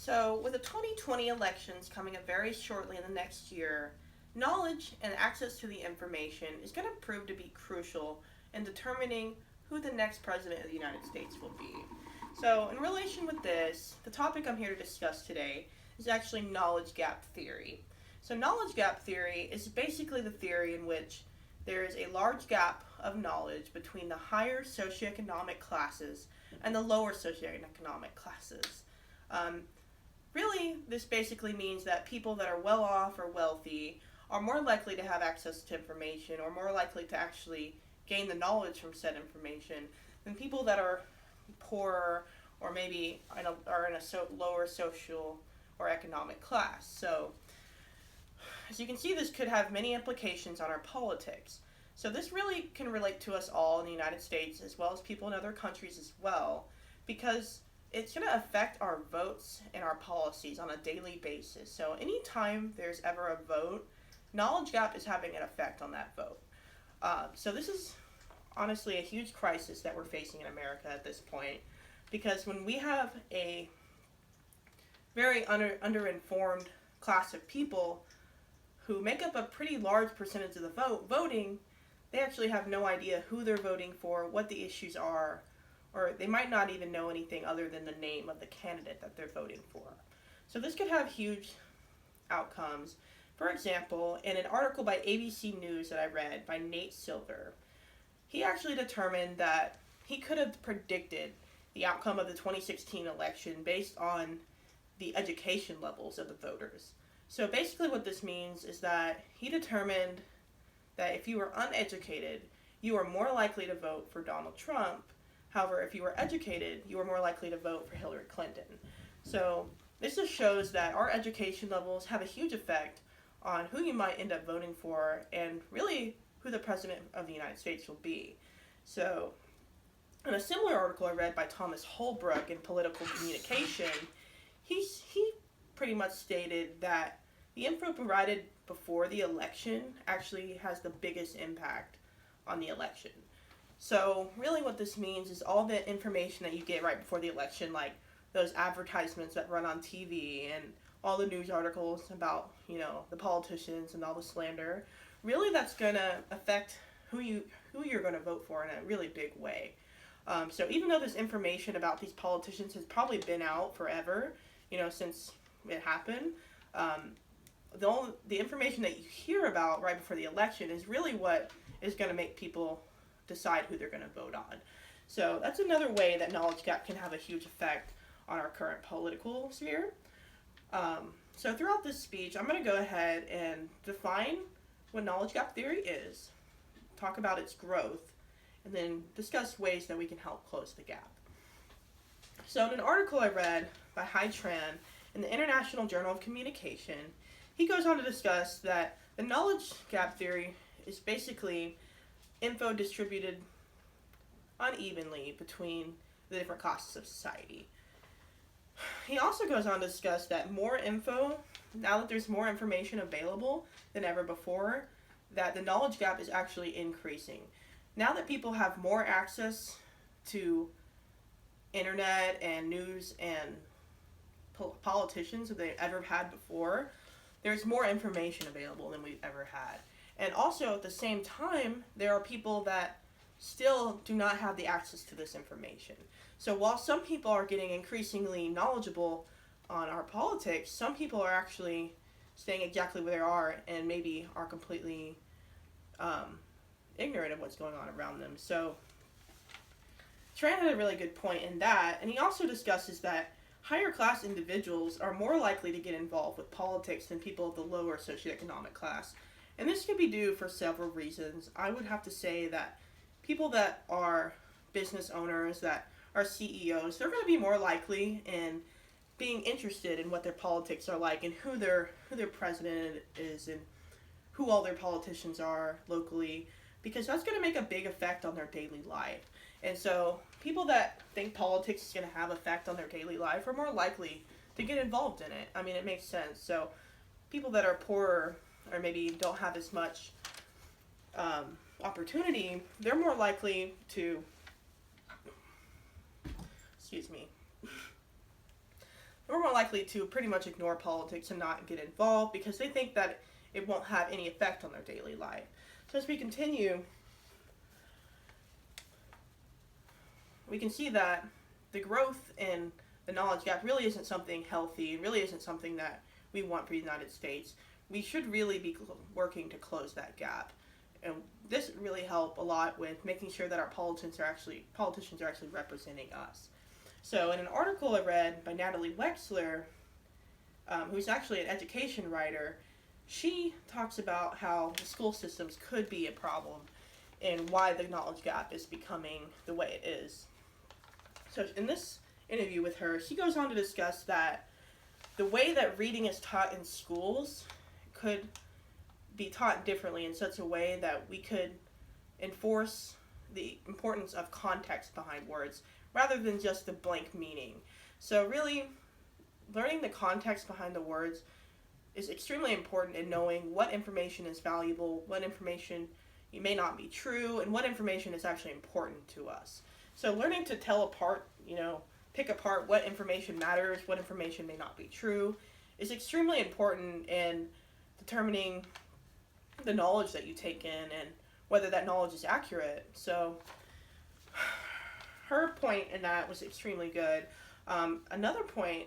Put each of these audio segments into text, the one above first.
So, with the 2020 elections coming up very shortly in the next year, knowledge and access to the information is going to prove to be crucial in determining who the next president of the United States will be. So, in relation with this, the topic I'm here to discuss today is actually knowledge gap theory. So, knowledge gap theory is basically the theory in which there is a large gap of knowledge between the higher socioeconomic classes and the lower socioeconomic classes. Um, Really, this basically means that people that are well off or wealthy are more likely to have access to information or more likely to actually gain the knowledge from said information than people that are poorer or maybe are in a lower social or economic class. So, as you can see, this could have many implications on our politics. So, this really can relate to us all in the United States as well as people in other countries as well, because it's going to affect our votes and our policies on a daily basis. So, anytime there's ever a vote, knowledge gap is having an effect on that vote. So, this is honestly a huge crisis that we're facing in America at this point, because when we have a very underinformed class of people who make up a pretty large percentage of the voting, they actually have no idea who they're voting for, what the issues are, or they might not even know anything other than the name of the candidate that they're voting for. So this could have huge outcomes. For example, in an article by ABC News that I read by Nate Silver, he actually determined that he could have predicted the outcome of the 2016 election based on the education levels of the voters. So basically what this means is that he determined that if you were uneducated, you were more likely to vote for Donald Trump. However, if you were educated, you were more likely to vote for Hillary Clinton. So this just shows that our education levels have a huge effect on who you might end up voting for and really who the president of the United States will be. So in a similar article I read by Thomas Holbrook in Political Communication, he pretty much stated that the info provided before the election actually has the biggest impact on the election. So really what this means is all the information that you get right before the election, like those advertisements that run on TV and all the news articles about, the politicians and all the slander, really that's going to affect who you're going to vote for in a really big way. So even though this information about these politicians has probably been out forever, since it happened, the information that you hear about right before the election is really what is going to make people decide who they're going to vote on. So that's another way that knowledge gap can have a huge effect on our current political sphere. So throughout this speech, I'm going to go ahead and define what knowledge gap theory is, talk about its growth, and then discuss ways that we can help close the gap. So in an article I read by Hai Tran in the International Journal of Communication, he goes on to discuss that the knowledge gap theory is basically info distributed unevenly between the different classes of society. He also goes on to discuss that more info, now that there's more information available than ever before, that the knowledge gap is actually increasing. Now that people have more access to internet and news and politicians than they ever had before, there's more information available than we've ever had. And also at the same time, there are people that still do not have the access to this information. So while some people are getting increasingly knowledgeable on our politics, some people are actually staying exactly where they are and maybe are completely ignorant of what's going on around them. So Tran had a really good point in that, and he also discusses that higher class individuals are more likely to get involved with politics than people of the lower socioeconomic class. And this can be due for several reasons. I would have to say that people that are business owners, that are CEOs, they're going to be more likely in being interested in what their politics are like and who their president is and who all their politicians are locally, because that's going to make a big effect on their daily life. And so people that think politics is going to have effect on their daily life are more likely to get involved in it. I mean, it makes sense. So people that are poorer or maybe don't have as much opportunity, they're more likely to, we're more likely to pretty much ignore politics and not get involved because they think that it won't have any effect on their daily life. So as we continue, we can see that the growth in the knowledge gap really isn't something healthy, really isn't something that we want for the United States. We should really be working to close that gap. And this really help a lot with making sure that our politicians are actually representing us. So in an article I read by Natalie Wexler, who's actually an education writer, she talks about how the school systems could be a problem and why the knowledge gap is becoming the way it is. So in this interview with her, she goes on to discuss that the way that reading is taught in schools could be taught differently in such a way that we could enforce the importance of context behind words rather than just the blank meaning. So really, learning the context behind the words is extremely important in knowing what information is valuable, what information may not be true, and what information is actually important to us. So learning to tell apart, pick apart what information matters, what information may not be true, is extremely important in determining the knowledge that you take in and whether that knowledge is accurate. So her point in that was extremely good. Another point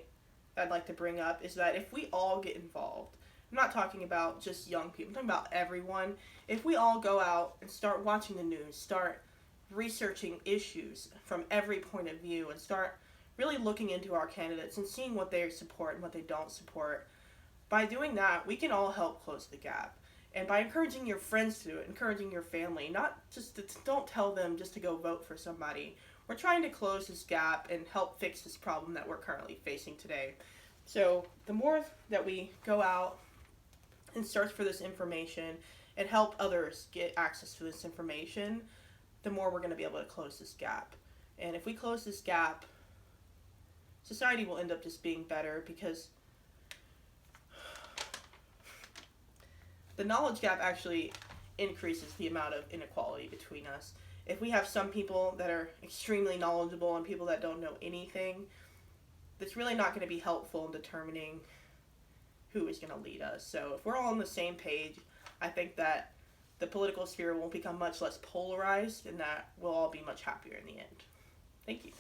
I'd like to bring up is that if we all get involved, I'm not talking about just young people, I'm talking about everyone. If we all go out and start watching the news, start researching issues from every point of view, and start really looking into our candidates and seeing what they support and what they don't support, by doing that, we can all help close the gap. And by encouraging your friends to do it, encouraging your family, not just don't tell them just to go vote for somebody. We're trying to close this gap and help fix this problem that we're currently facing today. So the more that we go out and search for this information and help others get access to this information, the more we're going to be able to close this gap. And if we close this gap, society will end up just being better because the knowledge gap actually increases the amount of inequality between us. If we have some people that are extremely knowledgeable and people that don't know anything, that's really not going to be helpful in determining who is going to lead us. So if we're all on the same page, I think that the political sphere will become much less polarized and that we'll all be much happier in the end. Thank you.